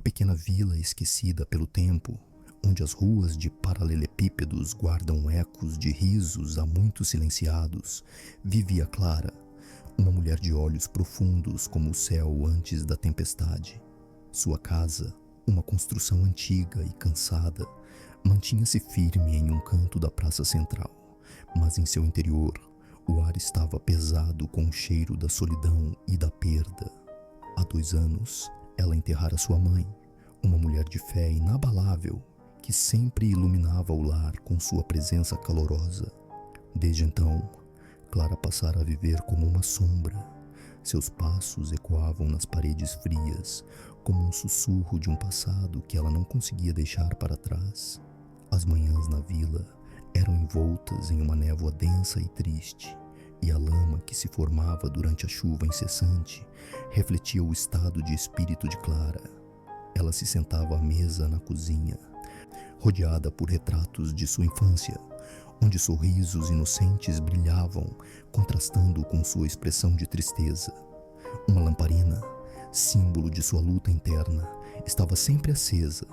uma pequena vila esquecida pelo tempo, onde as ruas de paralelepípedos guardam ecos de risos há muito silenciados, vivia Clara, uma mulher de olhos profundos como o céu antes da tempestade. Sua casa, uma construção antiga e cansada, mantinha-se firme em um canto da praça central, mas em seu interior o ar estava pesado com o cheiro da solidão e da perda. Há 2 anos, ela enterrara sua mãe, uma mulher de fé inabalável que sempre iluminava o lar com sua presença calorosa. Desde então, Clara passara a viver como uma sombra. Seus passos ecoavam nas paredes frias, como um sussurro de um passado que ela não conseguia deixar para trás. As manhãs na vila eram envoltas em uma névoa densa e triste, e a lama que se formava durante a chuva incessante refletia o estado de espírito de Clara. Ela se sentava à mesa na cozinha, rodeada por retratos de sua infância, onde sorrisos inocentes brilhavam, contrastando com sua expressão de tristeza. Uma lamparina, símbolo de sua luta interna, estava sempre acesa,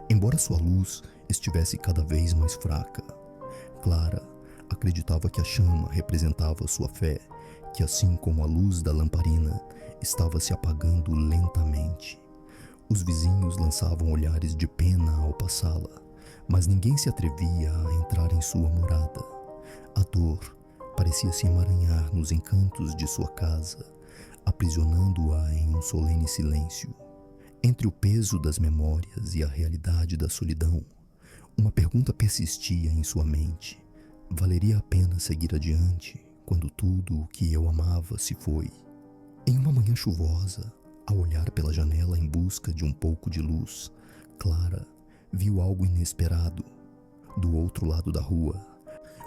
embora sua luz estivesse cada vez mais fraca. Clara acreditava que a chama representava sua fé, que assim como a luz da lamparina estava se apagando lentamente. Os vizinhos lançavam olhares de pena ao passá-la, mas ninguém se atrevia a entrar em sua morada. A dor parecia se emaranhar nos encantos de sua casa, aprisionando-a em um solene silêncio. Entre o peso das memórias e a realidade da solidão, uma pergunta persistia em sua mente: valeria a pena seguir adiante quando tudo o que eu amava se foi? Em uma manhã chuvosa, ao olhar pela janela em busca de um pouco de luz, Clara viu algo inesperado. Do outro lado da rua,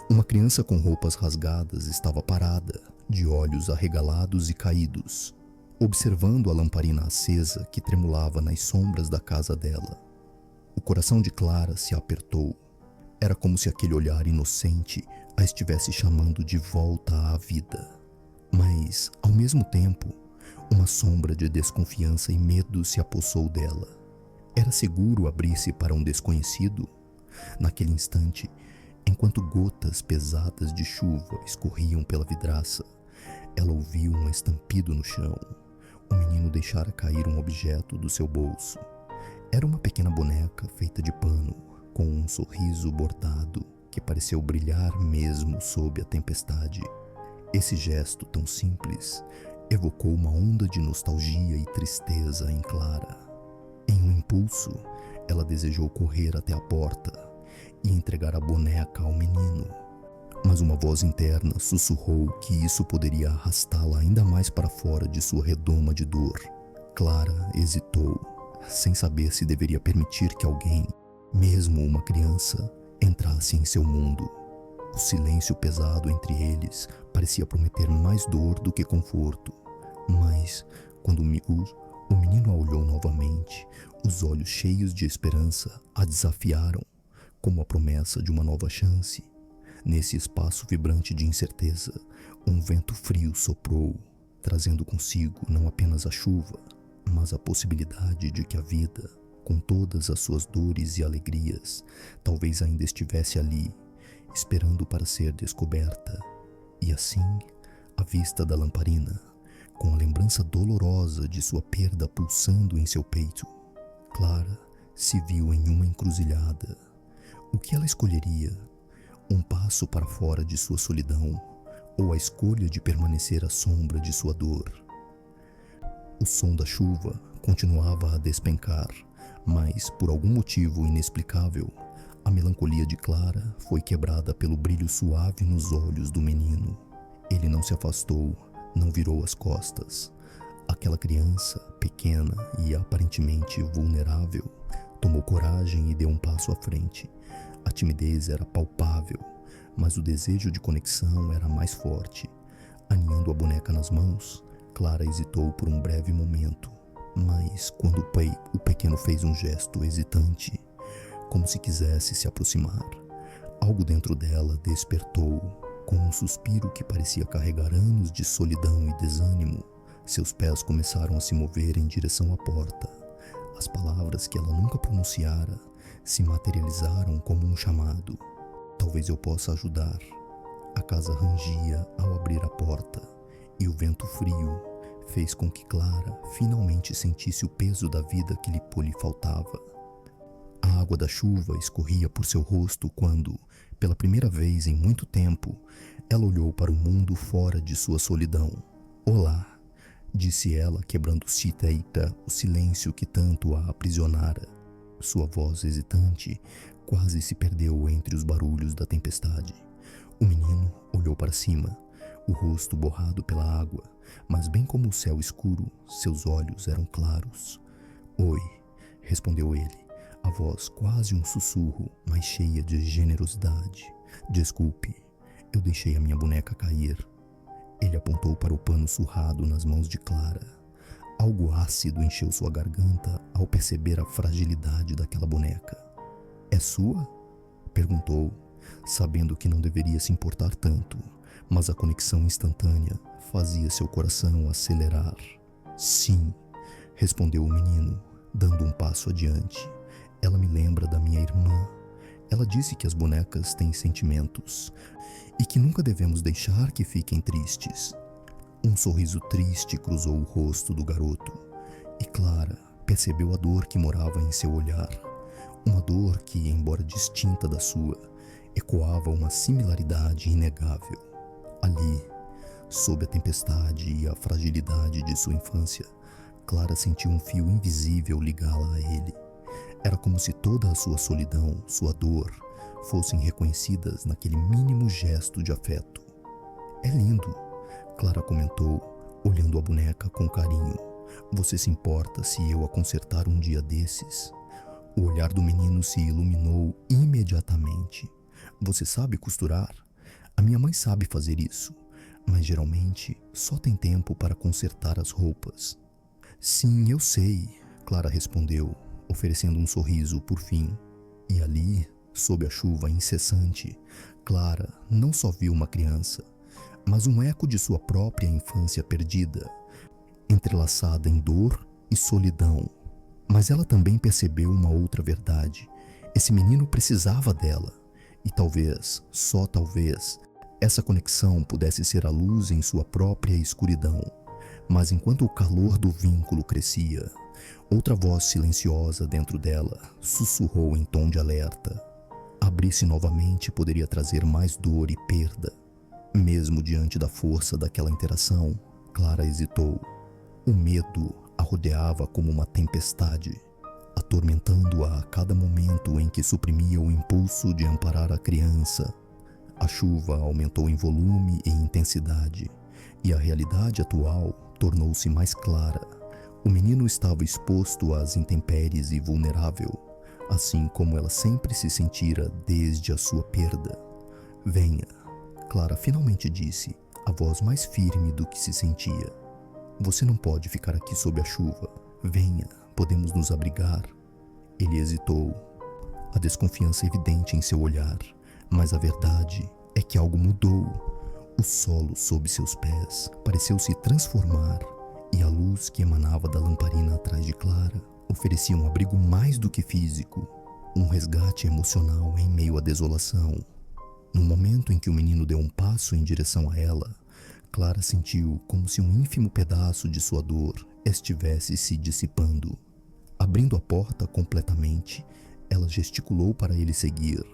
uma criança com roupas rasgadas estava parada, de olhos arregalados e caídos, observando a lamparina acesa que tremulava nas sombras da casa dela. O coração de Clara se apertou. Era como se aquele olhar inocente a estivesse chamando de volta à vida. Mas, ao mesmo tempo, uma sombra de desconfiança e medo se apossou dela. Era seguro abrir-se para um desconhecido? Naquele instante, enquanto gotas pesadas de chuva escorriam pela vidraça, ela ouviu um estampido no chão. O menino deixara cair um objeto do seu bolso. Era uma pequena boneca feita de pano, com um sorriso bordado que pareceu brilhar mesmo sob a tempestade. Esse gesto tão simples evocou uma onda de nostalgia e tristeza em Clara. Em um impulso, ela desejou correr até a porta e entregar a boneca ao menino. Mas uma voz interna sussurrou que isso poderia arrastá-la ainda mais para fora de sua redoma de dor. Clara hesitou, sem saber se deveria permitir que alguém, mesmo uma criança, entrasse em seu mundo. O silêncio pesado entre eles parecia prometer mais dor do que conforto. Mas, quando o menino a olhou novamente, os olhos cheios de esperança a desafiaram, como a promessa de uma nova chance. Nesse espaço vibrante de incerteza, um vento frio soprou, trazendo consigo não apenas a chuva, mas a possibilidade de que a vida, com todas as suas dores e alegrias, talvez ainda estivesse ali, esperando para ser descoberta. E assim, à vista da lamparina, com a lembrança dolorosa de sua perda pulsando em seu peito, Clara se viu em uma encruzilhada. O que ela escolheria? Um passo para fora de sua solidão ou a escolha de permanecer à sombra de sua dor? O som da chuva continuava a despencar, mas, por algum motivo inexplicável, a melancolia de Clara foi quebrada pelo brilho suave nos olhos do menino. Ele não se afastou, não virou as costas. Aquela criança, pequena e aparentemente vulnerável, tomou coragem e deu um passo à frente. A timidez era palpável, mas o desejo de conexão era mais forte. Aninhando a boneca nas mãos, Clara hesitou por um breve momento, mas quando o pequeno fez um gesto hesitante, como se quisesse se aproximar, algo dentro dela despertou. Com um suspiro que parecia carregar anos de solidão e desânimo, seus pés começaram a se mover em direção à porta. As palavras que ela nunca pronunciara se materializaram como um chamado. Talvez eu possa ajudar. A casa rangia ao abrir a porta, e o vento frio fez com que Clara finalmente sentisse o peso da vida que lhe faltava. A água da chuva escorria por seu rosto quando, pela primeira vez em muito tempo, ela olhou para o mundo fora de sua solidão. "Olá", disse ela, quebrando citeita o silêncio que tanto a aprisionara. Sua voz hesitante quase se perdeu entre os barulhos da tempestade. O menino olhou para cima, o rosto borrado pela água, mas bem como o céu escuro, seus olhos eram claros. "Oi", respondeu ele, a voz quase um sussurro, mas cheia de generosidade. "Desculpe, eu deixei a minha boneca cair." Ele apontou para o pano surrado nas mãos de Clara. Algo ácido encheu sua garganta ao perceber a fragilidade daquela boneca. "É sua?", perguntou, sabendo que não deveria se importar tanto, mas a conexão instantânea fazia seu coração acelerar. "Sim", respondeu o menino, dando um passo adiante. "Ela me lembra da minha irmã. Ela disse que as bonecas têm sentimentos e que nunca devemos deixar que fiquem tristes." Um sorriso triste cruzou o rosto do garoto, e Clara percebeu a dor que morava em seu olhar. Uma dor que, embora distinta da sua, ecoava uma similaridade inegável. Ali, sob a tempestade e a fragilidade de sua infância, Clara sentiu um fio invisível ligá-la a ele. Era como se toda a sua solidão, sua dor, fossem reconhecidas naquele mínimo gesto de afeto. "É lindo", Clara comentou, olhando a boneca com carinho. "Você se importa se eu a consertar um dia desses?" O olhar do menino se iluminou imediatamente. "Você sabe costurar? A minha mãe sabe fazer isso, mas geralmente só tem tempo para consertar as roupas." "Sim, eu sei", Clara respondeu, oferecendo um sorriso por fim. E ali, sob a chuva incessante, Clara não só viu uma criança, mas um eco de sua própria infância perdida, entrelaçada em dor e solidão. Mas ela também percebeu uma outra verdade. Esse menino precisava dela, e talvez, só talvez, essa conexão pudesse ser a luz em sua própria escuridão. Mas enquanto o calor do vínculo crescia, outra voz silenciosa dentro dela sussurrou em tom de alerta. Abrir-se novamente poderia trazer mais dor e perda. Mesmo diante da força daquela interação, Clara hesitou. O medo a rodeava como uma tempestade, atormentando-a a cada momento em que suprimia o impulso de amparar a criança. A chuva aumentou em volume e intensidade, e a realidade atual tornou-se mais clara. O menino estava exposto às intempéries e vulnerável, assim como ela sempre se sentira desde a sua perda. "Venha", Clara finalmente disse, a voz mais firme do que se sentia. "Você não pode ficar aqui sob a chuva. Venha, podemos nos abrigar." Ele hesitou, a desconfiança evidente em seu olhar, mas a verdade é que algo mudou. O solo sob seus pés pareceu se transformar, e a luz que emanava da lamparina atrás de Clara oferecia um abrigo mais do que físico, um resgate emocional em meio à desolação. No momento em que o menino deu um passo em direção a ela, Clara sentiu como se um ínfimo pedaço de sua dor estivesse se dissipando. Abrindo a porta completamente, ela gesticulou para ele seguir.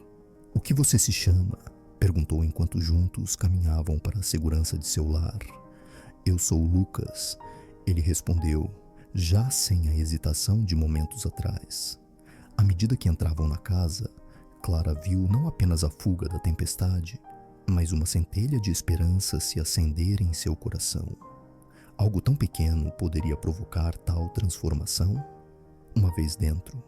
"O que você se chama?", perguntou enquanto juntos caminhavam para a segurança de seu lar. "Eu sou Lucas", ele respondeu, já sem a hesitação de momentos atrás. À medida que entravam na casa, Clara viu não apenas a fuga da tempestade, mas uma centelha de esperança se acender em seu coração. Algo tão pequeno poderia provocar tal transformação? Uma vez dentro,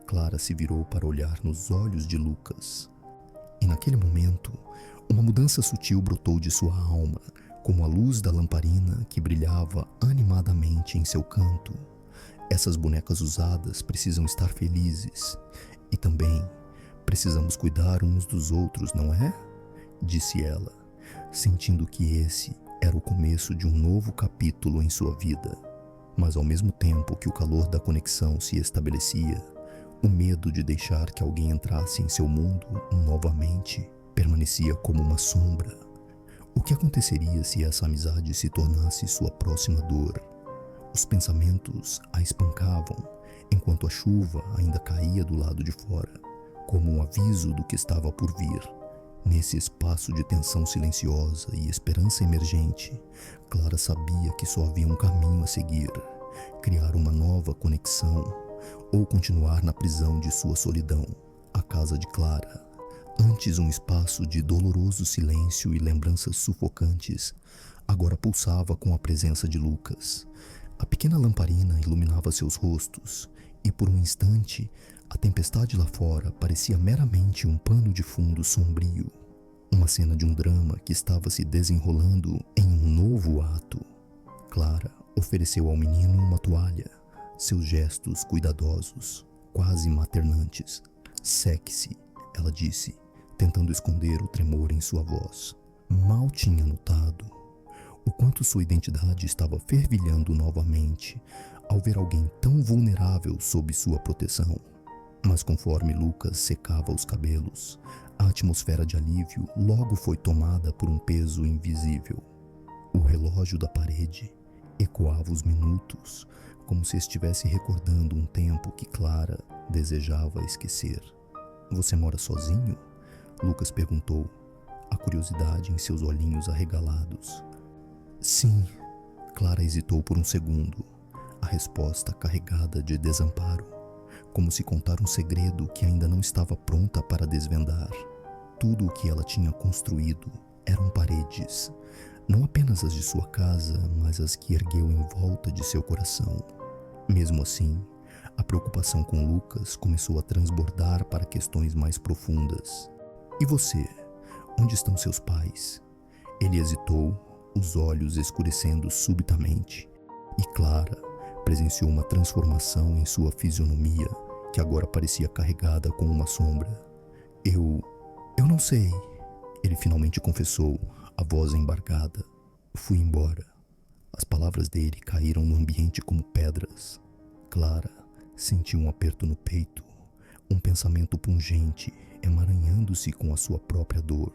Clara se virou para olhar nos olhos de Lucas. E naquele momento, uma mudança sutil brotou de sua alma, como a luz da lamparina que brilhava animadamente em seu canto. "Essas bonecas usadas precisam estar felizes. E também precisamos cuidar uns dos outros, não é?", disse ela, sentindo que esse era o começo de um novo capítulo em sua vida. Mas ao mesmo tempo que o calor da conexão se estabelecia, o medo de deixar que alguém entrasse em seu mundo novamente permanecia como uma sombra. O que aconteceria se essa amizade se tornasse sua próxima dor? Os pensamentos a espancavam, enquanto a chuva ainda caía do lado de fora, como um aviso do que estava por vir. Nesse espaço de tensão silenciosa e esperança emergente, Clara sabia que só havia um caminho a seguir: criar uma nova conexão ou continuar na prisão de sua solidão, a casa de Clara. Antes um espaço de doloroso silêncio e lembranças sufocantes, agora pulsava com a presença de Lucas. A pequena lamparina iluminava seus rostos, e por um instante, a tempestade lá fora parecia meramente um pano de fundo sombrio. Uma cena de um drama que estava se desenrolando em um novo ato. Clara ofereceu ao menino uma toalha, seus gestos cuidadosos, quase maternantes. "Seque-se", ela disse, tentando esconder o tremor em sua voz. Mal tinha notado o quanto sua identidade estava fervilhando novamente ao ver alguém tão vulnerável sob sua proteção. Mas conforme Lucas secava os cabelos, a atmosfera de alívio logo foi tomada por um peso invisível. O relógio da parede ecoava os minutos, como se estivesse recordando um tempo que Clara desejava esquecer. "Você mora sozinho?", Lucas perguntou, a curiosidade em seus olhinhos arregalados. "Sim", Clara hesitou por um segundo, a resposta carregada de desamparo, como se contar um segredo que ainda não estava pronta para desvendar. Tudo o que ela tinha construído eram paredes, não apenas as de sua casa, mas as que ergueu em volta de seu coração. Mesmo assim, a preocupação com Lucas começou a transbordar para questões mais profundas. "E você? Onde estão seus pais?" Ele hesitou, os olhos escurecendo subitamente, e Clara presenciou uma transformação em sua fisionomia que agora parecia carregada com uma sombra. Eu não sei", ele finalmente confessou, a voz embargada. "Fui embora." As palavras dele caíram no ambiente como pedras. Clara sentiu um aperto no peito, um pensamento pungente emaranhando-se com a sua própria dor,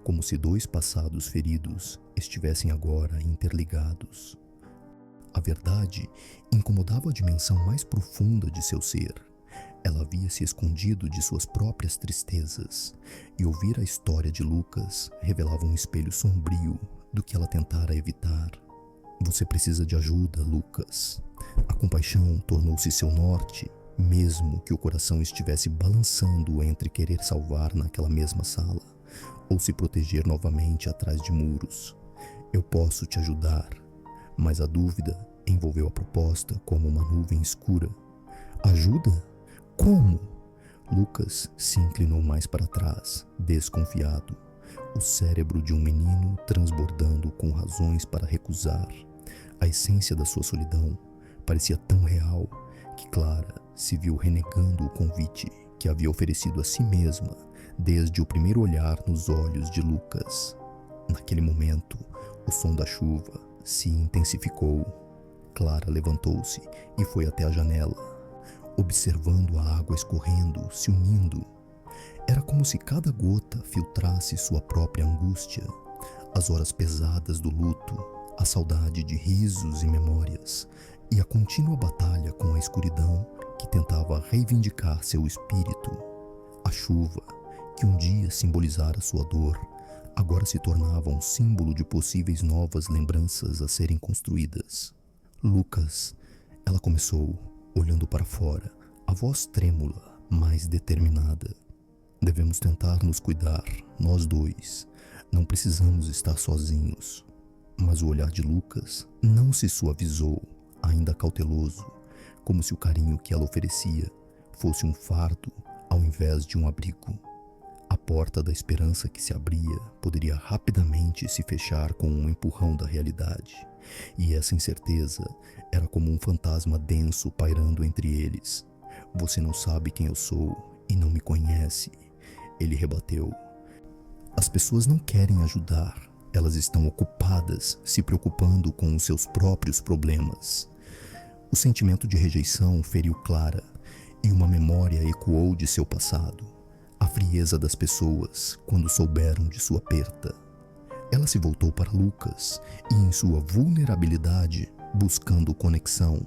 como se dois passados feridos estivessem agora interligados. A verdade incomodava a dimensão mais profunda de seu ser. Ela havia se escondido de suas próprias tristezas, e ouvir a história de Lucas revelava um espelho sombrio do que ela tentara evitar. "Você precisa de ajuda, Lucas." A compaixão tornou-se seu norte, mesmo que o coração estivesse balançando entre querer salvar naquela mesma sala ou se proteger novamente atrás de muros. "Eu posso te ajudar." Mas a dúvida envolveu a proposta como uma nuvem escura. "Ajuda? Como?" Lucas se inclinou mais para trás, desconfiado, o cérebro de um menino transbordando com razões para recusar. A essência da sua solidão parecia tão real que Clara se viu renegando o convite que havia oferecido a si mesma desde o primeiro olhar nos olhos de Lucas. Naquele momento, o som da chuva se intensificou. Clara levantou-se e foi até a janela, observando a água escorrendo, se unindo. Era como se cada gota filtrasse sua própria angústia, as horas pesadas do luto, a saudade de risos e memórias, e a contínua batalha com a escuridão que tentava reivindicar seu espírito. A chuva, que um dia simbolizara sua dor, agora se tornava um símbolo de possíveis novas lembranças a serem construídas. "Lucas", ela começou, olhando para fora, a voz trêmula, mas determinada. "Devemos tentar nos cuidar, nós dois. Não precisamos estar sozinhos." Mas o olhar de Lucas não se suavizou, ainda cauteloso, como se o carinho que ela oferecia fosse um fardo ao invés de um abrigo. A porta da esperança que se abria poderia rapidamente se fechar com um empurrão da realidade, e essa incerteza era como um fantasma denso pairando entre eles. "Você não sabe quem eu sou e não me conhece", ele rebateu. "As pessoas não querem ajudar, elas estão ocupadas se preocupando com os seus próprios problemas." O sentimento de rejeição feriu Clara e uma memória ecoou de seu passado. A frieza das pessoas quando souberam de sua perda. Ela se voltou para Lucas e, em sua vulnerabilidade, buscando conexão.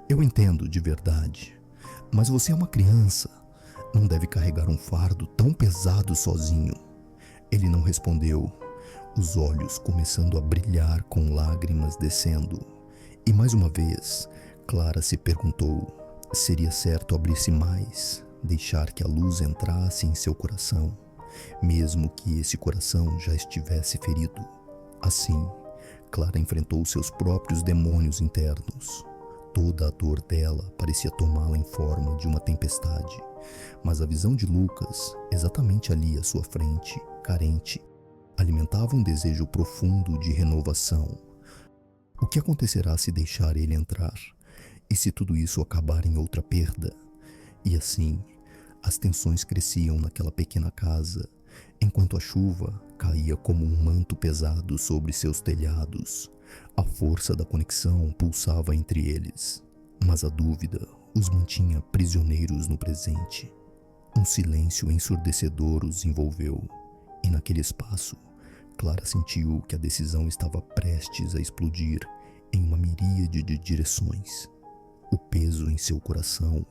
Eu entendo de verdade, mas você é uma criança. Não deve carregar um fardo tão pesado sozinho. Ele não respondeu, os olhos começando a brilhar com lágrimas descendo. E mais uma vez, Clara se perguntou: seria certo abrir-se mais, deixar que a luz entrasse em seu coração, mesmo que esse coração já estivesse ferido? Assim, Clara enfrentou seus próprios demônios internos. Toda a dor dela parecia tomá-la em forma de uma tempestade, mas a visão de Lucas, exatamente ali à sua frente, carente, alimentava um desejo profundo de renovação. O que acontecerá se deixar ele entrar? E se tudo isso acabar em outra perda? E assim, as tensões cresciam naquela pequena casa, enquanto a chuva caía como um manto pesado sobre seus telhados. A força da conexão pulsava entre eles, mas a dúvida os mantinha prisioneiros no presente. Um silêncio ensurdecedor os envolveu, e naquele espaço, Clara sentiu que a decisão estava prestes a explodir em uma miríade de direções. O peso em seu coração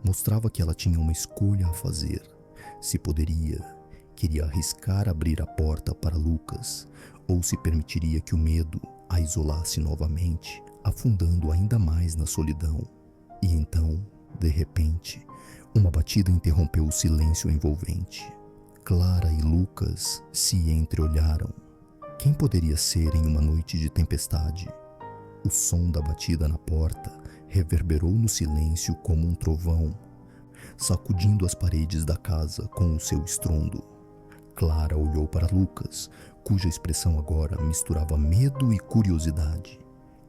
mostrava que ela tinha uma escolha a fazer. Se queria arriscar abrir a porta para Lucas, ou se permitiria que o medo a isolasse novamente, afundando ainda mais na solidão. E então, de repente, uma batida interrompeu o silêncio envolvente. Clara e Lucas se entreolharam. Quem poderia ser em uma noite de tempestade? O som da batida na porta reverberou no silêncio como um trovão, sacudindo as paredes da casa com o seu estrondo. Clara olhou para Lucas, cuja expressão agora misturava medo e curiosidade.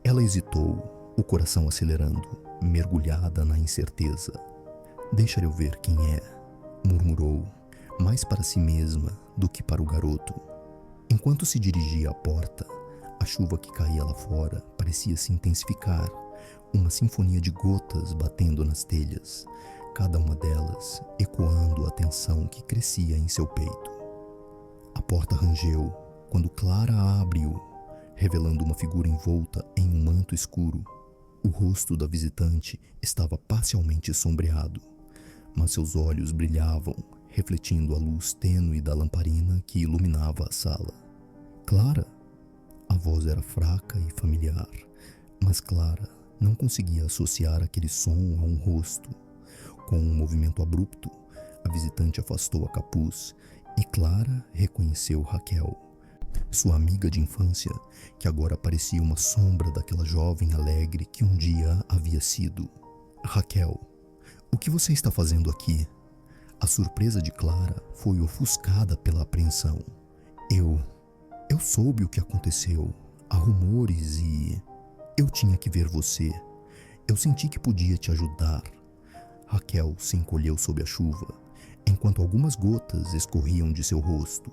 Ela hesitou, o coração acelerando, mergulhada na incerteza. "Deixa eu ver quem é", murmurou, mais para si mesma do que para o garoto. Enquanto se dirigia à porta, a chuva que caía lá fora parecia se intensificar, uma sinfonia de gotas batendo nas telhas, cada uma delas ecoando a tensão que crescia em seu peito. A porta rangeu quando Clara a abriu, revelando uma figura envolta em um manto escuro. O rosto da visitante estava parcialmente sombreado, mas seus olhos brilhavam, refletindo a luz tênue da lamparina que iluminava a sala. "Clara?" A voz era fraca e familiar, mas Clara não conseguia associar aquele som a um rosto. Com um movimento abrupto, a visitante afastou a capuz e Clara reconheceu Raquel, sua amiga de infância, que agora parecia uma sombra daquela jovem alegre que um dia havia sido. "Raquel, o que você está fazendo aqui?" A surpresa de Clara foi ofuscada pela apreensão. Eu soube o que aconteceu. Há rumores e... Eu tinha que ver você. Eu senti que podia te ajudar." Raquel se encolheu sob a chuva, enquanto algumas gotas escorriam de seu rosto.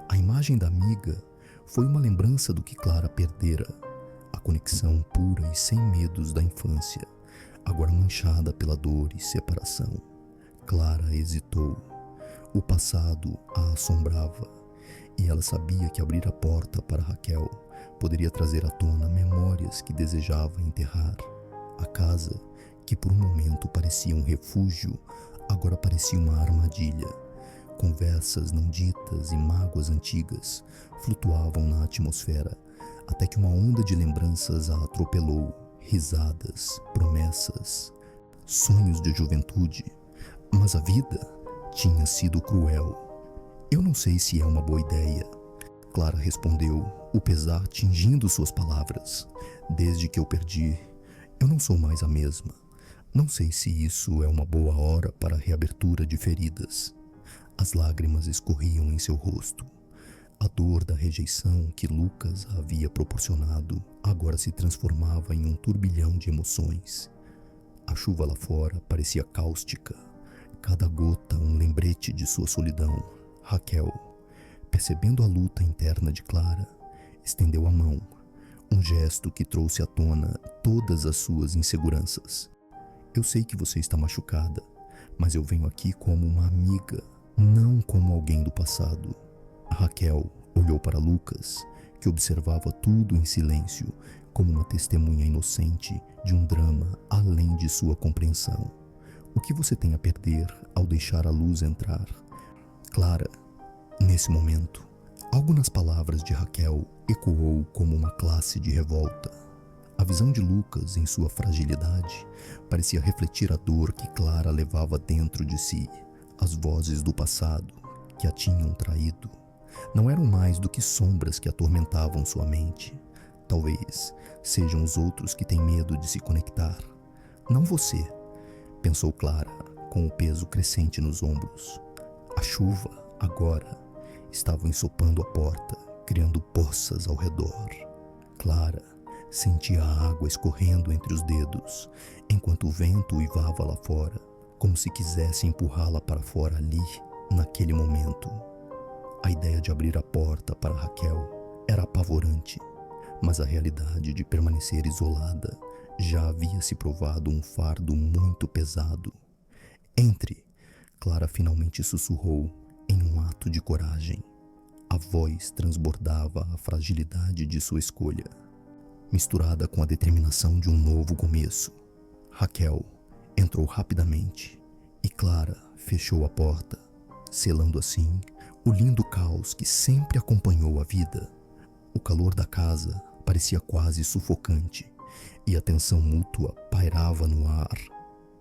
A imagem da amiga foi uma lembrança do que Clara perdera, a conexão pura e sem medos da infância, agora manchada pela dor e separação. Clara hesitou. O passado a assombrava, e ela sabia que abrir a porta para Raquel poderia trazer à tona memórias que desejava enterrar. A casa, que por um momento parecia um refúgio, agora parecia uma armadilha. Conversas não ditas e mágoas antigas flutuavam na atmosfera, até que uma onda de lembranças a atropelou. Risadas, promessas, sonhos de juventude. Mas a vida tinha sido cruel. "Eu não sei se é uma boa ideia", Clara respondeu, o pesar tingindo suas palavras. "Desde que eu perdi, eu não sou mais a mesma. Não sei se isso é uma boa hora para a reabertura de feridas." As lágrimas escorriam em seu rosto. A dor da rejeição que Lucas havia proporcionado agora se transformava em um turbilhão de emoções. A chuva lá fora parecia cáustica, cada gota um lembrete de sua solidão. Raquel, percebendo a luta interna de Clara, estendeu a mão, Um gesto que trouxe à tona todas as suas inseguranças. Eu sei que você está machucada, mas eu venho aqui como uma amiga, não como alguém do passado. Raquel olhou para Lucas, que observava tudo em silêncio, como uma testemunha inocente de um drama além de sua compreensão. O que você tem a perder ao deixar a luz entrar? Clara, nesse momento, algo nas palavras de Raquel ecoou como uma classe de revolta. A visão de Lucas, em sua fragilidade, parecia refletir a dor que Clara levava dentro de si. As vozes do passado que a tinham traído não eram mais do que sombras que atormentavam sua mente. Talvez sejam os outros que têm medo de se conectar. Não você, pensou Clara, com o peso crescente nos ombros. A chuva, agora, estava ensopando a porta, criando poças ao redor. Clara sentia a água escorrendo entre os dedos, enquanto o vento uivava lá fora, como se quisesse empurrá-la para fora ali, naquele momento. A ideia de abrir a porta para Raquel era apavorante, mas a realidade de permanecer isolada já havia se provado um fardo muito pesado. Entre, Clara finalmente sussurrou em um ato de coragem. A voz transbordava a fragilidade de sua escolha, misturada com a determinação de um novo começo. Raquel entrou rapidamente e Clara fechou a porta, selando assim o lindo caos que sempre acompanhou a vida. O calor da casa parecia quase sufocante e a tensão mútua pairava no ar.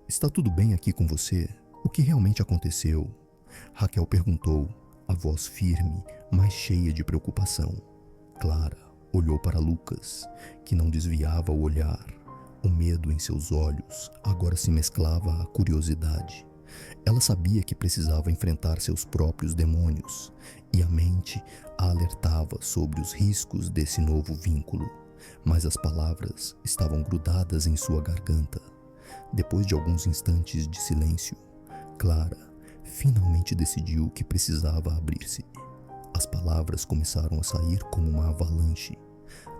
Está tudo bem aqui com você? O que realmente aconteceu? Raquel perguntou, a voz firme, mas cheia de preocupação. Clara olhou para Lucas, que não desviava o olhar. O medo em seus olhos agora se mesclava à curiosidade. Ela sabia que precisava enfrentar seus próprios demônios, e a mente a alertava sobre os riscos desse novo vínculo, mas as palavras estavam grudadas em sua garganta. Depois de alguns instantes de silêncio, Clara finalmente decidiu que precisava abrir-se. As palavras começaram a sair como uma avalanche.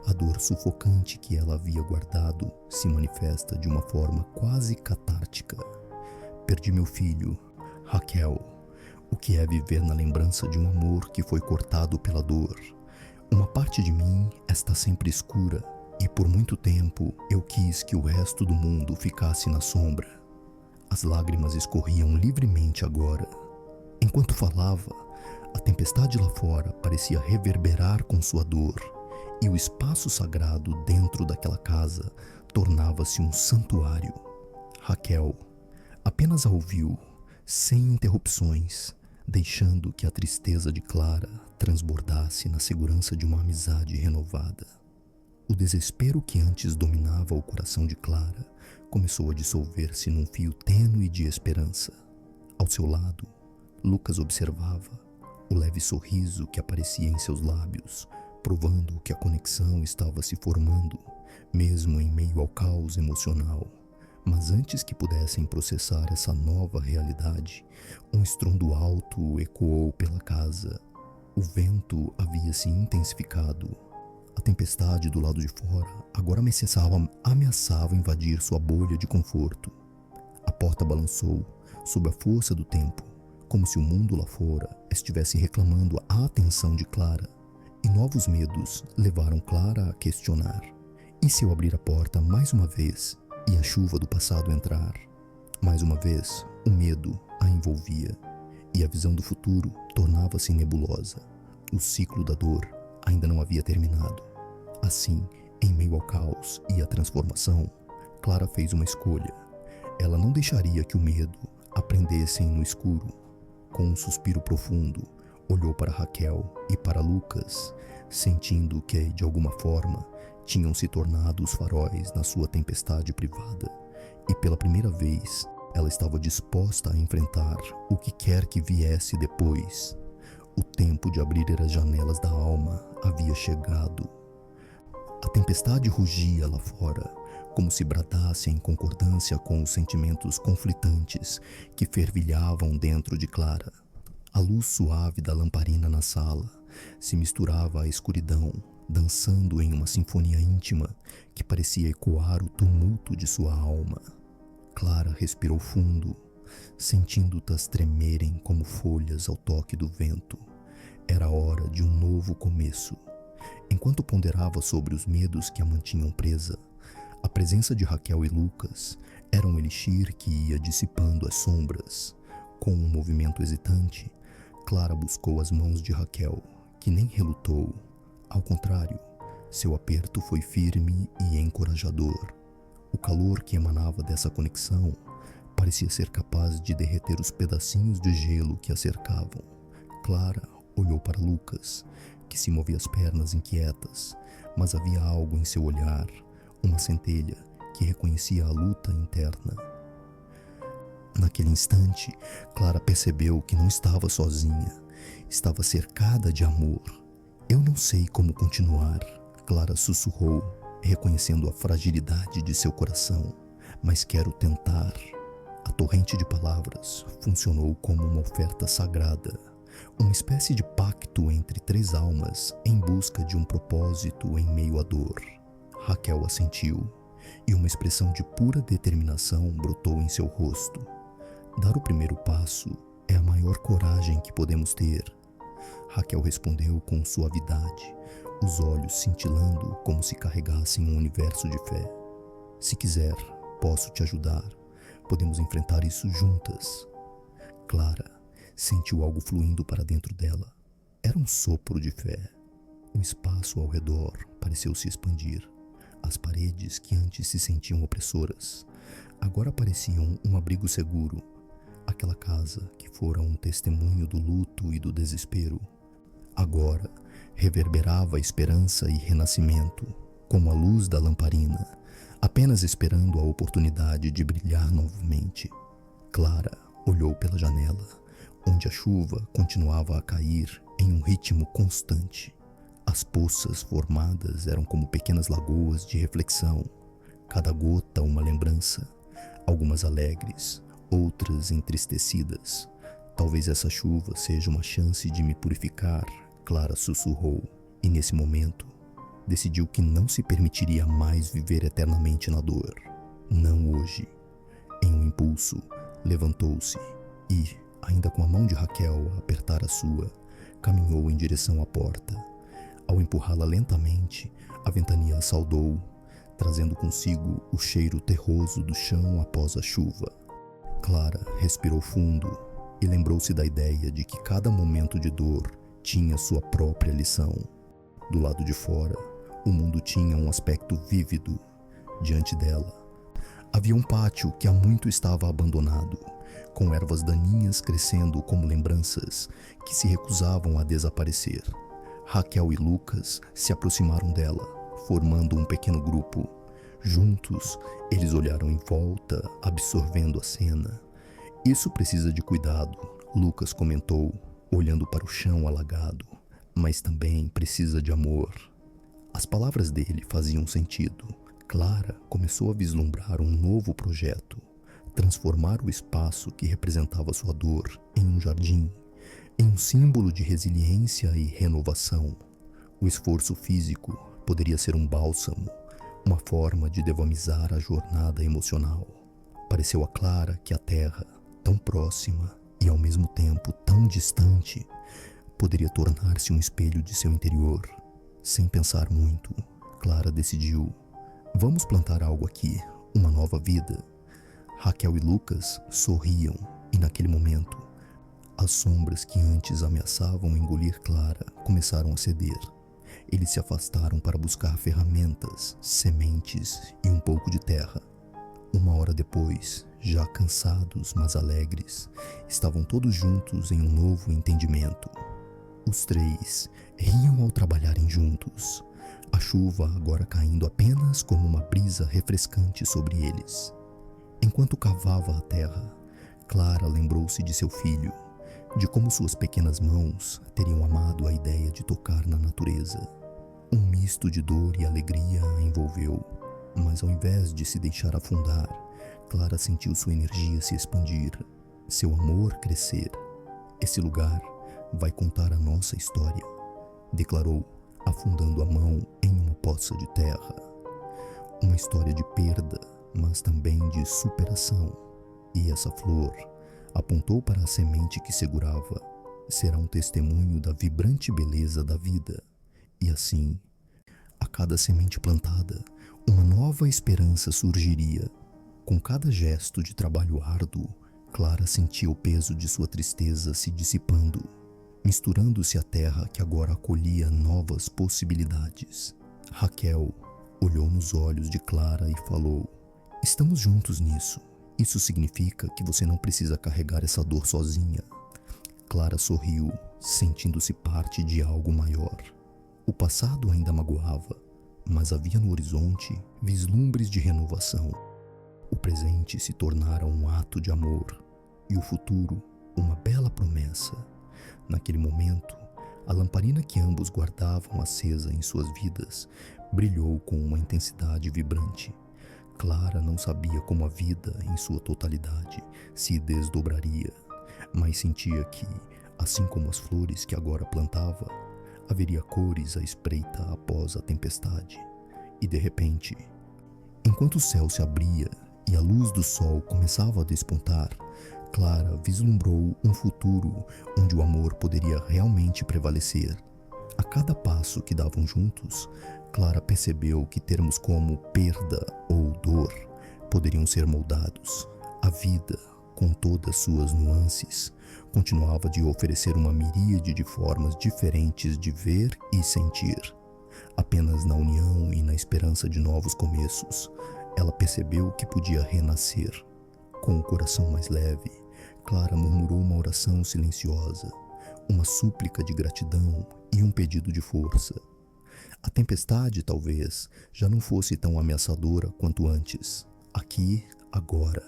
A dor sufocante que ela havia guardado se manifesta de uma forma quase catártica. Perdi meu filho, Raquel. O que é viver na lembrança de um amor que foi cortado pela dor? Uma parte de mim está sempre escura e por muito tempo eu quis que o resto do mundo ficasse na sombra. As lágrimas escorriam livremente agora. Enquanto falava, a tempestade lá fora parecia reverberar com sua dor, e o espaço sagrado dentro daquela casa tornava-se um santuário. Raquel apenas a ouviu, sem interrupções, deixando que a tristeza de Clara transbordasse na segurança de uma amizade renovada. O desespero que antes dominava o coração de Clara começou a dissolver-se num fio tênue de esperança. Ao seu lado, Lucas observava o leve sorriso que aparecia em seus lábios, provando que a conexão estava se formando, mesmo em meio ao caos emocional. Mas antes que pudessem processar essa nova realidade, um estrondo alto ecoou pela casa. O vento havia se intensificado. A tempestade do lado de fora agora ameaçava invadir sua bolha de conforto. A porta balançou sob a força do tempo, como se o mundo lá fora estivesse reclamando a atenção de Clara. E novos medos levaram Clara a questionar. E se eu abrir a porta mais uma vez e a chuva do passado entrar? Mais uma vez, o medo a envolvia e a visão do futuro tornava-se nebulosa. O ciclo da dor ainda não havia terminado. Assim, em meio ao caos e à transformação, Clara fez uma escolha. Ela não deixaria que o medo a prendessem no escuro. Com um suspiro profundo, olhou para Raquel e para Lucas, sentindo que, de alguma forma, tinham se tornado os faróis na sua tempestade privada. E pela primeira vez, ela estava disposta a enfrentar o que quer que viesse depois. O tempo de abrir as janelas da alma havia chegado. A tempestade rugia lá fora, como se bradasse em concordância com os sentimentos conflitantes que fervilhavam dentro de Clara. A luz suave da lamparina na sala se misturava à escuridão, dançando em uma sinfonia íntima que parecia ecoar o tumulto de sua alma. Clara respirou fundo, sentindo-tas tremerem como folhas ao toque do vento. Era hora de um novo começo. Enquanto ponderava sobre os medos que a mantinham presa, a presença de Raquel e Lucas era um elixir que ia dissipando as sombras. Com um movimento hesitante, Clara buscou as mãos de Raquel, que nem relutou. Ao contrário, seu aperto foi firme e encorajador. O calor que emanava dessa conexão parecia ser capaz de derreter os pedacinhos de gelo que a cercavam. Clara olhou para Lucas, que se movia as pernas inquietas, mas havia algo em seu olhar, uma centelha que reconhecia a luta interna. Naquele instante, Clara percebeu que não estava sozinha, estava cercada de amor. Eu não sei como continuar, Clara sussurrou, reconhecendo a fragilidade de seu coração, mas quero tentar. A torrente de palavras funcionou como uma oferta sagrada, uma espécie de pacto entre três almas em busca de um propósito em meio à dor. Raquel assentiu, e uma expressão de pura determinação brotou em seu rosto. Dar o primeiro passo é a maior coragem que podemos ter. Raquel respondeu com suavidade, os olhos cintilando como se carregassem um universo de fé. Se quiser, posso te ajudar. Podemos enfrentar isso juntas. Clara sentiu algo fluindo para dentro dela. Era um sopro de fé. O espaço ao redor pareceu se expandir. As paredes que antes se sentiam opressoras, agora pareciam um abrigo seguro. Aquela casa que fora um testemunho do luto e do desespero, agora reverberava esperança e renascimento, como a luz da lamparina, apenas esperando a oportunidade de brilhar novamente. Clara olhou pela janela, onde a chuva continuava a cair em um ritmo constante. As poças formadas eram como pequenas lagoas de reflexão, cada gota uma lembrança, algumas alegres, outras entristecidas. Talvez essa chuva seja uma chance de me purificar, Clara sussurrou, e nesse momento decidiu que não se permitiria mais viver eternamente na dor. Não hoje. Em um impulso, levantou-se e, ainda com a mão de Raquel a apertar a sua, caminhou em direção à porta. Ao empurrá-la lentamente, a ventania a saudou, trazendo consigo o cheiro terroso do chão após a chuva. Clara respirou fundo e lembrou-se da ideia de que cada momento de dor tinha sua própria lição. Do lado de fora, o mundo tinha um aspecto vívido. Diante dela, havia um pátio que há muito estava abandonado, com ervas daninhas crescendo como lembranças que se recusavam a desaparecer. Raquel e Lucas se aproximaram dela, formando um pequeno grupo. Juntos, eles olharam em volta, absorvendo a cena. Isso precisa de cuidado, Lucas comentou, olhando para o chão alagado, mas também precisa de amor. As palavras dele faziam sentido. Clara começou a vislumbrar um novo projeto, transformar o espaço que representava sua dor em um jardim, em um símbolo de resiliência e renovação. O esforço físico poderia ser um bálsamo, uma forma de devamizar a jornada emocional. Pareceu a Clara que a terra, tão próxima e ao mesmo tempo tão distante, poderia tornar-se um espelho de seu interior. Sem pensar muito, Clara decidiu: vamos plantar algo aqui, uma nova vida. Raquel e Lucas sorriam e naquele momento, as sombras que antes ameaçavam engolir Clara começaram a ceder. Eles se afastaram para buscar ferramentas, sementes e um pouco de terra. Uma hora depois, já cansados mas alegres, estavam todos juntos em um novo entendimento. Os três riam ao trabalharem juntos, a chuva agora caindo apenas como uma brisa refrescante sobre eles. Enquanto cavava a terra, Clara lembrou-se de seu filho, de como suas pequenas mãos teriam amado a ideia de tocar na natureza. Um misto de dor e alegria a envolveu, mas ao invés de se deixar afundar, Clara sentiu sua energia se expandir, seu amor crescer. Esse lugar vai contar a nossa história, declarou, afundando a mão em uma poça de terra. Uma história de perda, mas também de superação. E essa flor apontou para a semente que segurava. Será um testemunho da vibrante beleza da vida. E assim, a cada semente plantada, uma nova esperança surgiria. Com cada gesto de trabalho árduo, Clara sentia o peso de sua tristeza se dissipando, misturando-se à terra que agora acolhia novas possibilidades. Raquel olhou nos olhos de Clara e falou: "Estamos juntos nisso. Isso significa que você não precisa carregar essa dor sozinha." Clara sorriu, sentindo-se parte de algo maior. O passado ainda magoava, mas havia no horizonte vislumbres de renovação. O presente se tornara um ato de amor e o futuro uma bela promessa. Naquele momento, a lamparina que ambos guardavam acesa em suas vidas brilhou com uma intensidade vibrante. Clara não sabia como a vida, em sua totalidade, se desdobraria, mas sentia que, assim como as flores que agora plantava, haveria cores à espreita após a tempestade. E de repente, enquanto o céu se abria e a luz do sol começava a despontar, Clara vislumbrou um futuro onde o amor poderia realmente prevalecer. A cada passo que davam juntos, Clara percebeu que termos como perda ou dor poderiam ser moldados. A vida, com todas suas nuances, continuava de oferecer uma miríade de formas diferentes de ver e sentir. Apenas na união e na esperança de novos começos, ela percebeu que podia renascer. Com o coração mais leve, Clara murmurou uma oração silenciosa, uma súplica de gratidão e um pedido de força. A tempestade, talvez, já não fosse tão ameaçadora quanto antes. Aqui, agora,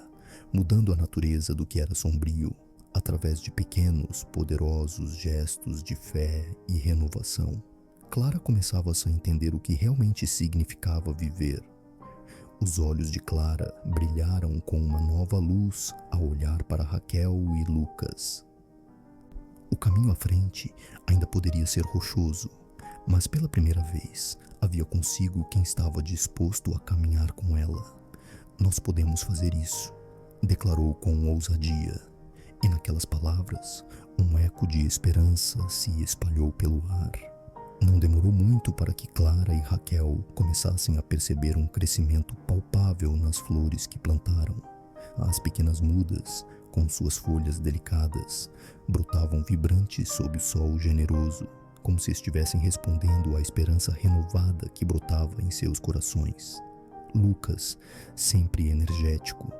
mudando a natureza do que era sombrio, através de pequenos, poderosos gestos de fé e renovação. Clara começava a entender o que realmente significava viver. Os olhos de Clara brilharam com uma nova luz ao olhar para Raquel e Lucas. O caminho à frente ainda poderia ser rochoso, mas pela primeira vez havia consigo quem estava disposto a caminhar com ela. "Nós podemos fazer isso", declarou com ousadia, e naquelas palavras um eco de esperança se espalhou pelo ar. Não demorou muito para que Clara e Raquel começassem a perceber um crescimento palpável nas flores que plantaram. As pequenas mudas, com suas folhas delicadas, brotavam vibrantes sob o sol generoso, como se estivessem respondendo à esperança renovada que brotava em seus corações. Lucas, sempre energético,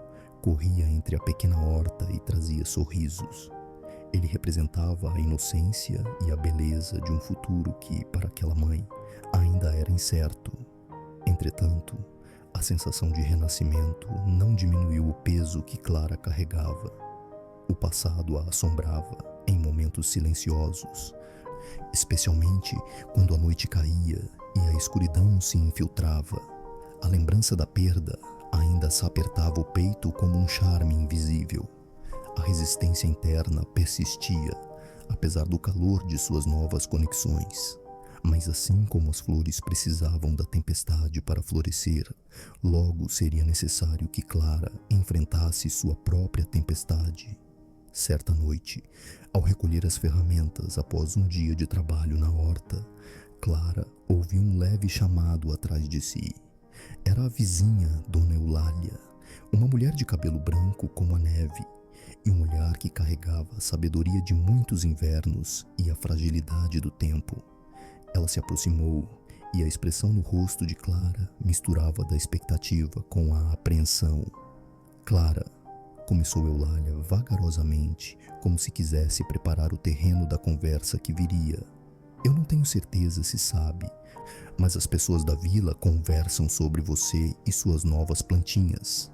corria entre a pequena horta e trazia sorrisos. Ele representava a inocência e a beleza de um futuro que, para aquela mãe, ainda era incerto. Entretanto, a sensação de renascimento não diminuiu o peso que Clara carregava. O passado a assombrava em momentos silenciosos, especialmente quando a noite caía e a escuridão se infiltrava. A lembrança da perda ainda se apertava o peito como um charme invisível. A resistência interna persistia, apesar do calor de suas novas conexões. Mas assim como as flores precisavam da tempestade para florescer, logo seria necessário que Clara enfrentasse sua própria tempestade. Certa noite, ao recolher as ferramentas após um dia de trabalho na horta, Clara ouviu um leve chamado atrás de si. Era a vizinha, Dona Eulália, uma mulher de cabelo branco como a neve, e um olhar que carregava a sabedoria de muitos invernos e a fragilidade do tempo. Ela se aproximou e a expressão no rosto de Clara misturava da expectativa com a apreensão. "Clara", começou Eulália vagarosamente, como se quisesse preparar o terreno da conversa que viria. "Eu não tenho certeza se sabe, mas as pessoas da vila conversam sobre você e suas novas plantinhas.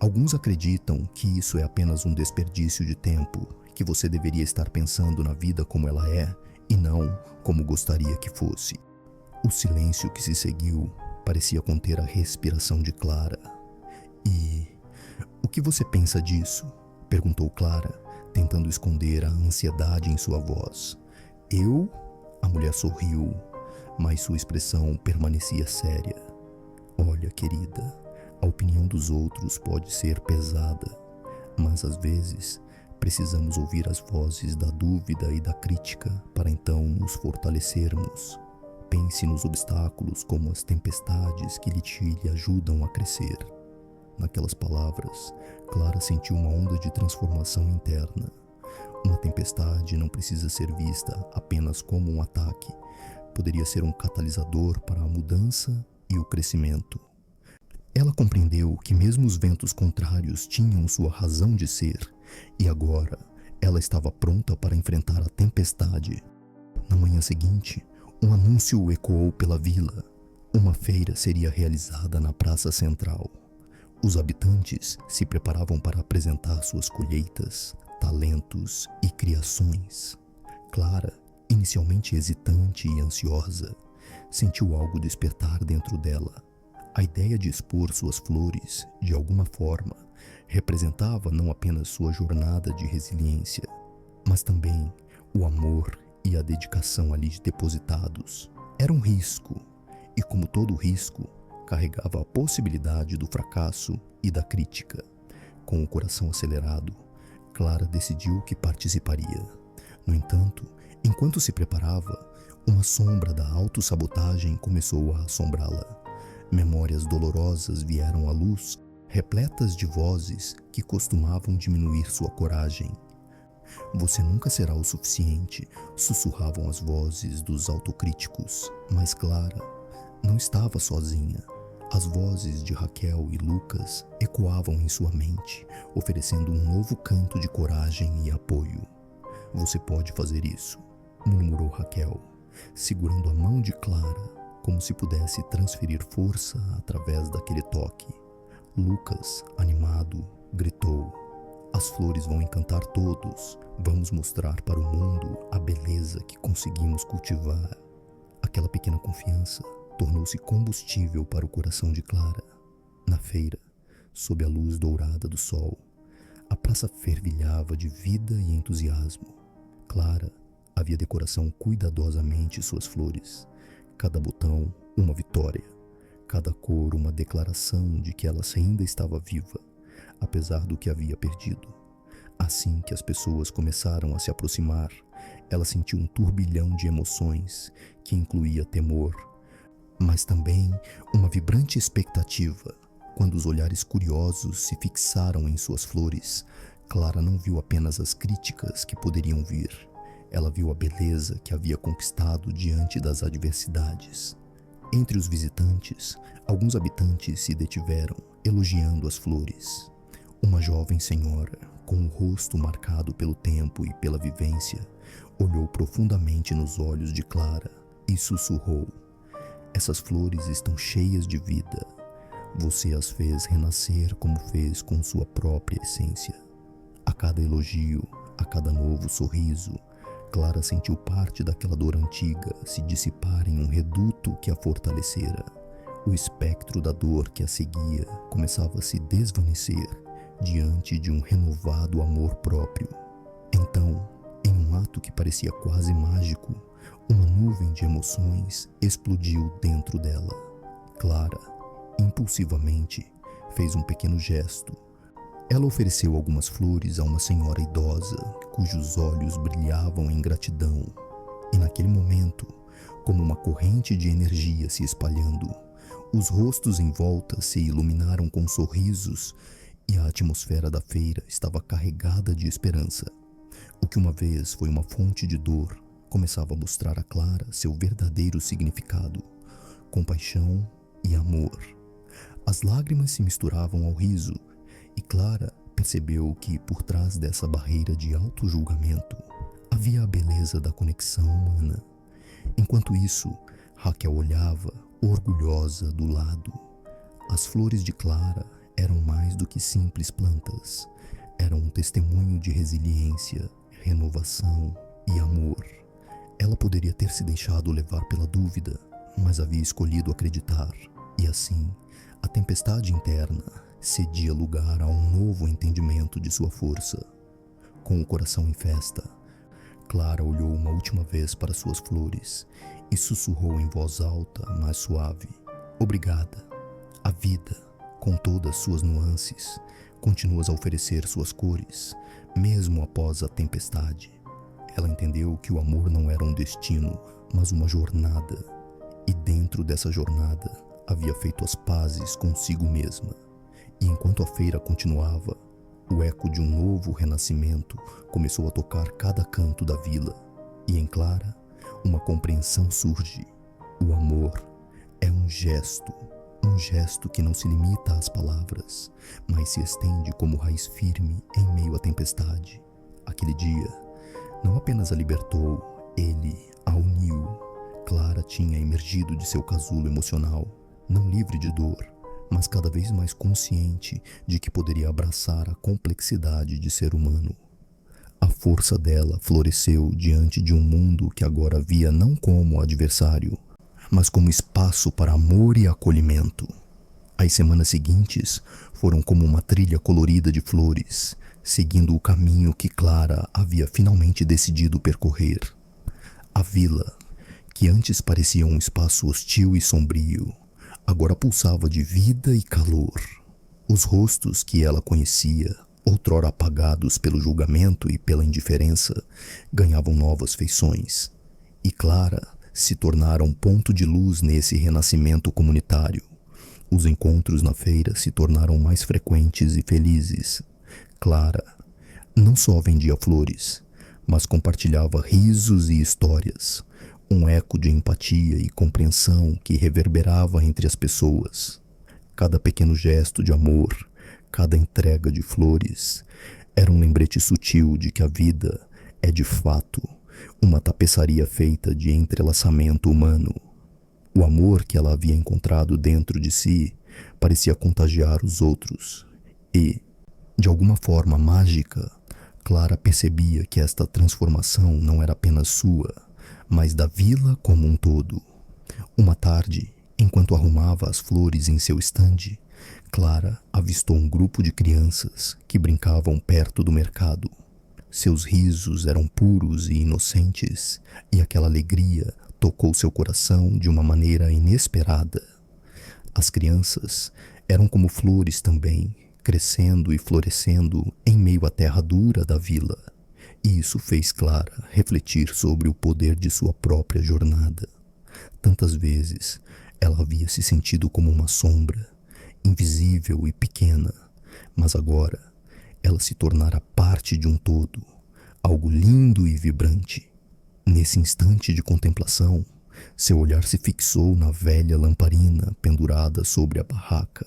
Alguns acreditam que isso é apenas um desperdício de tempo, que você deveria estar pensando na vida como ela é e não como gostaria que fosse." O silêncio que se seguiu parecia conter a respiração de Clara. "E o que você pensa disso?" perguntou Clara, tentando esconder a ansiedade em sua voz. "Eu?" A mulher sorriu. mas sua expressão permanecia séria. Olha, querida, a opinião dos outros pode ser pesada, mas às vezes precisamos ouvir as vozes da dúvida e da crítica para então nos fortalecermos. Pense nos obstáculos como as tempestades que lhe ajudam a crescer. Naquelas palavras, Clara sentiu uma onda de transformação interna. Uma tempestade não precisa ser vista apenas como um ataque. Poderia ser um catalisador para a mudança e o crescimento. Ela compreendeu que mesmo os ventos contrários tinham sua razão de ser, e agora ela estava pronta para enfrentar a tempestade. Na manhã seguinte, um anúncio ecoou pela vila. Uma feira seria realizada na praça central. Os habitantes se preparavam para apresentar suas colheitas, talentos e criações. Clara, inicialmente hesitante e ansiosa, sentiu algo despertar dentro dela. A ideia de expor suas flores, de alguma forma, representava não apenas sua jornada de resiliência, mas também o amor e a dedicação ali depositados. Era um risco, e como todo risco, carregava a possibilidade do fracasso e da crítica. Com o coração acelerado, Clara decidiu que participaria. No entanto, enquanto se preparava, uma sombra da autossabotagem começou a assombrá-la. Memórias dolorosas vieram à luz, repletas de vozes que costumavam diminuir sua coragem. Você nunca será o suficiente, sussurravam as vozes dos autocríticos. Mas Clara não estava sozinha. As vozes de Raquel e Lucas ecoavam em sua mente, oferecendo um novo canto de coragem e apoio. Você pode fazer isso, murmurou Raquel, segurando a mão de Clara, como se pudesse transferir força através daquele toque. Lucas, animado, gritou: as flores vão encantar todos. Vamos mostrar para o mundo a beleza que conseguimos cultivar. Aquela pequena confiança tornou-se combustível para o coração de Clara. Na feira, sob a luz dourada do sol, a praça fervilhava de vida e entusiasmo. Clara havia decoração cuidadosamente suas flores. Cada botão, uma vitória. Cada cor, uma declaração de que ela ainda estava viva, apesar do que havia perdido. Assim que as pessoas começaram a se aproximar, ela sentiu um turbilhão de emoções que incluía temor, mas também uma vibrante expectativa. Quando os olhares curiosos se fixaram em suas flores, Clara não viu apenas as críticas que poderiam vir. Ela viu a beleza que havia conquistado diante das adversidades. Entre os visitantes, alguns habitantes se detiveram, elogiando as flores. Uma jovem senhora, com o rosto marcado pelo tempo e pela vivência, olhou profundamente nos olhos de Clara e sussurrou: essas flores estão cheias de vida. Você as fez renascer como fez com sua própria essência. A cada elogio, a cada novo sorriso, Clara sentiu parte daquela dor antiga se dissipar em um reduto que a fortalecera. O espectro da dor que a seguia começava a se desvanecer diante de um renovado amor próprio. Então, em um ato que parecia quase mágico, uma nuvem de emoções explodiu dentro dela. Clara, impulsivamente, fez um pequeno gesto. Ela ofereceu algumas flores a uma senhora idosa, cujos olhos brilhavam em gratidão. E naquele momento, como uma corrente de energia se espalhando, os rostos em volta se iluminaram com sorrisos e a atmosfera da feira estava carregada de esperança. O que uma vez foi uma fonte de dor começava a mostrar a Clara seu verdadeiro significado: compaixão e amor. As lágrimas se misturavam ao riso, e Clara percebeu que, por trás dessa barreira de auto-julgamento, havia a beleza da conexão humana. Enquanto isso, Raquel olhava, orgulhosa, do lado. As flores de Clara eram mais do que simples plantas. Eram um testemunho de resiliência, renovação e amor. Ela poderia ter se deixado levar pela dúvida, mas havia escolhido acreditar. E assim, a tempestade interna cedia lugar a um novo entendimento de sua força. Com o coração em festa, Clara olhou uma última vez para suas flores e sussurrou em voz alta, mas suave: Obrigada. A vida, com todas suas nuances, continuas a oferecer suas cores, mesmo após a tempestade. Ela entendeu que o amor não era um destino, mas uma jornada, e dentro dessa jornada havia feito as pazes consigo mesma. E enquanto a feira continuava, o eco de um novo renascimento começou a tocar cada canto da vila. E em Clara, uma compreensão surge. O amor é um gesto que não se limita às palavras, mas se estende como raiz firme em meio à tempestade. Aquele dia não apenas a libertou, ele a uniu. Clara tinha emergido de seu casulo emocional, não livre de dor, mas cada vez mais consciente de que poderia abraçar a complexidade de ser humano. A força dela floresceu diante de um mundo que agora via não como adversário, mas como espaço para amor e acolhimento. As semanas seguintes foram como uma trilha colorida de flores, seguindo o caminho que Clara havia finalmente decidido percorrer. A vila, que antes parecia um espaço hostil e sombrio, agora pulsava de vida e calor. Os rostos que ela conhecia, outrora apagados pelo julgamento e pela indiferença, ganhavam novas feições. E Clara se tornara um ponto de luz nesse renascimento comunitário. Os encontros na feira se tornaram mais frequentes e felizes. Clara não só vendia flores, mas compartilhava risos e histórias, um eco de empatia e compreensão que reverberava entre as pessoas. Cada pequeno gesto de amor, cada entrega de flores, era um lembrete sutil de que a vida é de fato uma tapeçaria feita de entrelaçamento humano. O amor que ela havia encontrado dentro de si parecia contagiar os outros e, de alguma forma mágica, Clara percebia que esta transformação não era apenas sua, mas da vila como um todo. Uma tarde, enquanto arrumava as flores em seu estande, Clara avistou um grupo de crianças que brincavam perto do mercado. Seus risos eram puros e inocentes, e aquela alegria tocou seu coração de uma maneira inesperada. As crianças eram como flores também, crescendo e florescendo em meio à terra dura da vila. E isso fez Clara refletir sobre o poder de sua própria jornada. Tantas vezes ela havia se sentido como uma sombra, invisível e pequena, mas agora ela se tornara parte de um todo, algo lindo e vibrante. Nesse instante de contemplação, seu olhar se fixou na velha lamparina pendurada sobre a barraca.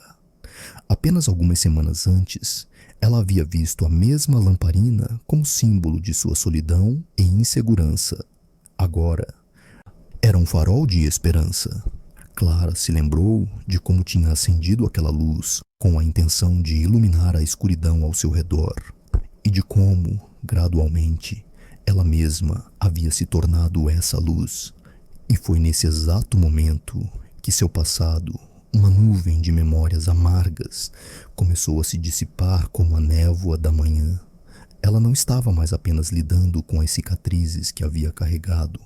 Apenas algumas semanas antes, ela havia visto a mesma lamparina como símbolo de sua solidão e insegurança. Agora, era um farol de esperança. Clara se lembrou de como tinha acendido aquela luz com a intenção de iluminar a escuridão ao seu redor e de como, gradualmente, ela mesma havia se tornado essa luz. E foi nesse exato momento que seu passado, uma nuvem de memórias amargas, começou a se dissipar como a névoa da manhã. Ela não estava mais apenas lidando com as cicatrizes que havia carregado,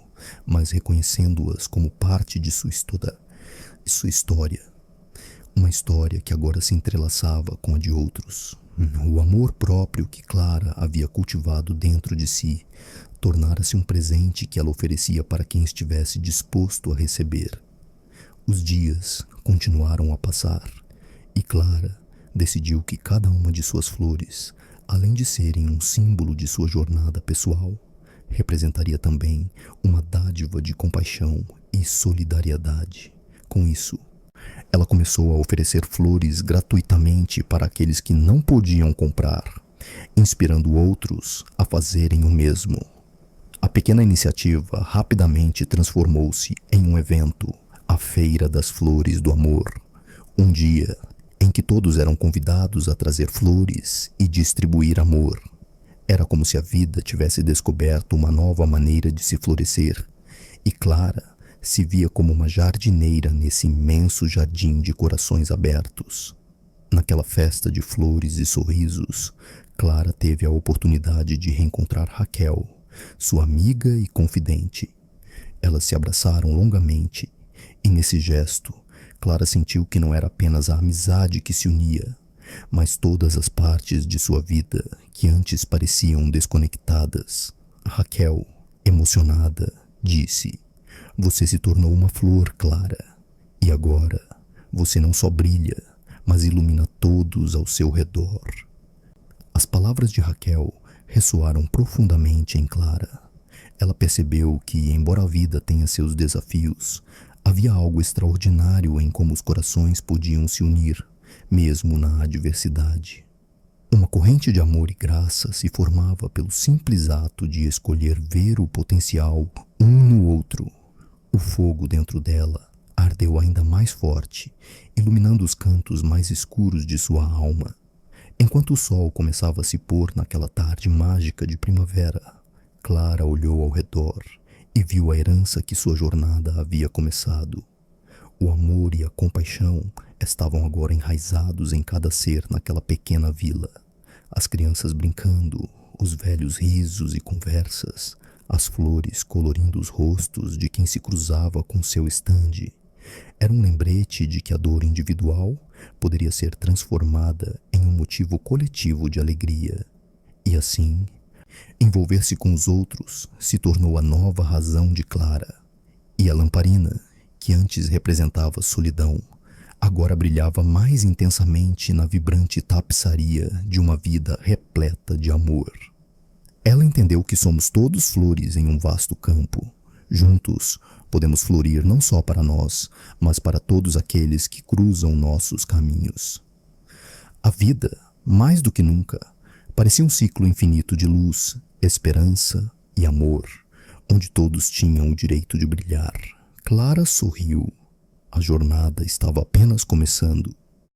mas reconhecendo-as como parte de sua história. Uma história que agora se entrelaçava com a de outros. O amor próprio que Clara havia cultivado dentro de si tornara-se um presente que ela oferecia para quem estivesse disposto a receber. Os dias continuaram a passar e Clara decidiu que cada uma de suas flores, além de serem um símbolo de sua jornada pessoal, representaria também uma dádiva de compaixão e solidariedade. Com isso, ela começou a oferecer flores gratuitamente para aqueles que não podiam comprar, inspirando outros a fazerem o mesmo. A pequena iniciativa rapidamente transformou-se em um evento, a Feira das Flores do Amor, um dia em que todos eram convidados a trazer flores e distribuir amor. Era como se a vida tivesse descoberto uma nova maneira de se florescer, e Clara se via como uma jardineira nesse imenso jardim de corações abertos. Naquela festa de flores e sorrisos, Clara teve a oportunidade de reencontrar Raquel, sua amiga e confidente. Elas se abraçaram longamente, e nesse gesto, Clara sentiu que não era apenas a amizade que se unia, mas todas as partes de sua vida que antes pareciam desconectadas. Raquel, emocionada, disse: "Você se tornou uma flor, Clara, e agora você não só brilha, mas ilumina todos ao seu redor." As palavras de Raquel ressoaram profundamente em Clara. Ela percebeu que, embora a vida tenha seus desafios, havia algo extraordinário em como os corações podiam se unir, mesmo na adversidade. Uma corrente de amor e graça se formava pelo simples ato de escolher ver o potencial um no outro. O fogo dentro dela ardeu ainda mais forte, iluminando os cantos mais escuros de sua alma. Enquanto o sol começava a se pôr naquela tarde mágica de primavera, Clara olhou ao redor e viu a herança que sua jornada havia começado. O amor e a compaixão estavam agora enraizados em cada ser naquela pequena vila. As crianças brincando, os velhos risos e conversas, as flores colorindo os rostos de quem se cruzava com seu estande. Era um lembrete de que a dor individual poderia ser transformada em um motivo coletivo de alegria. E assim, envolver-se com os outros se tornou a nova razão de Clara. E a lamparina, que antes representava solidão, agora brilhava mais intensamente na vibrante tapeçaria de uma vida repleta de amor. Ela entendeu que somos todos flores em um vasto campo. Juntos, podemos florir não só para nós, mas para todos aqueles que cruzam nossos caminhos. A vida, mais do que nunca, parecia um ciclo infinito de luz, esperança e amor, onde todos tinham o direito de brilhar. Clara sorriu. A jornada estava apenas começando.